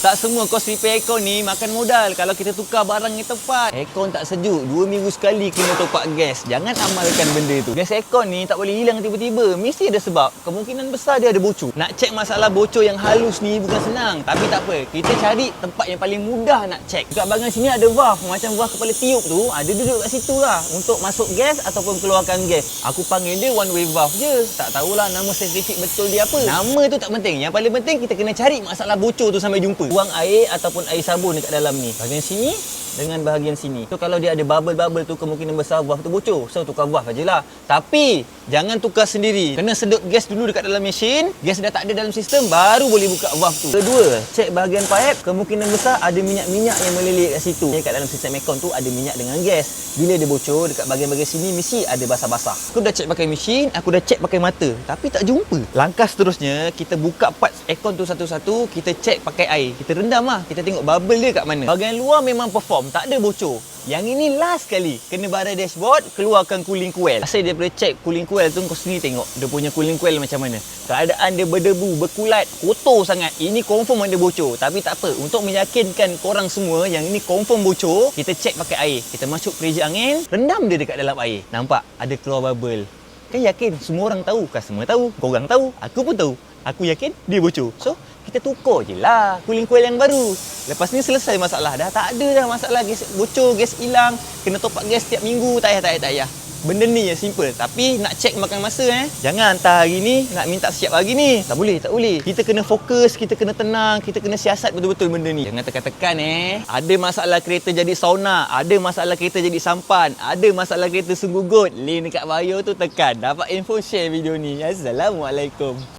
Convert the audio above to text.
Tak semua kos repair aircon ni makan modal kalau kita tukar barang yang tepat. Aircon tak sejuk, 2 minggu sekali kena top up gas. Jangan amalkan benda tu. Gas aircon ni tak boleh hilang tiba-tiba. Mesti ada sebab. Kemungkinan besar dia ada bocor. Nak cek masalah bocor yang halus ni bukan senang. Tapi tak apa. Kita cari tempat yang paling mudah nak cek. Dekat bahagian sini ada valve. Macam valve kepala tiup tu. Ada duduk kat situ lah. Untuk masuk gas ataupun keluarkan gas. Aku panggil dia one way valve je. Tak tahulah nama saintifik betul dia apa. Nama tu tak penting. Yang paling penting kita kena cari masalah bocor tu sampai jumpa. Buang air ataupun air sabun dekat dalam ni. Bahagian sini dengan bahagian sini. So kalau dia ada bubble-bubble tu kemungkinan besar valve tu bocor. So tukar valve ajalah. Tapi jangan tukar sendiri. Kena sedut gas dulu dekat dalam mesin. Gas dah tak ada dalam sistem baru boleh buka valve tu. Kedua, cek bahagian pipe. Kemungkinan besar ada minyak-minyak yang melilit kat situ. Dekat dalam sistem aircon tu ada minyak dengan gas. Bila dia bocor dekat bahagian-bahagian sini mesti ada basah-basah. Aku dah cek pakai mesin, aku dah cek pakai mata, tapi tak jumpa. Langkah seterusnya kita buka parts aircon tu satu-satu, kita cek pakai air. Kita rendam lah. Kita tengok bubble dia kat mana. Bahagian luar memang perform, tak ada bocor. Yang ini last kali kena barai dashboard, keluarkan cooling coil. Asal dia boleh check cooling coil tu, kau sendiri tengok dia punya cooling coil macam mana. Keadaan dia berdebu, berkulat, kotor sangat. Ini confirm ada bocor. Tapi tak apa, untuk meyakinkan korang semua yang ini confirm bocor, kita check pakai air. Kita masuk pressure angin, rendam dia dekat dalam air. Nampak ada keluar bubble. Kan yakin semua orang tahu, customer tahu, korang tahu, aku pun tahu. Aku yakin dia bocor. So kita tukar je lah cooling coil yang baru. Lepas ni selesai masalah. Dah tak ada dah masalah gas bocor, gas hilang, kena top up gas setiap minggu. Tak payah. Benda ni je simple. Tapi nak check makan masa Jangan hantar hari ni nak minta siap hari ni. Tak boleh. Kita kena fokus, kita kena tenang, kita kena siasat betul-betul benda ni. Jangan tekan-tekan Ada masalah kereta jadi sauna, ada masalah kereta jadi sampan, ada masalah kereta sungguh god. Link dekat bio tu tekan. Dapat info, share video ni. Assalamualaikum.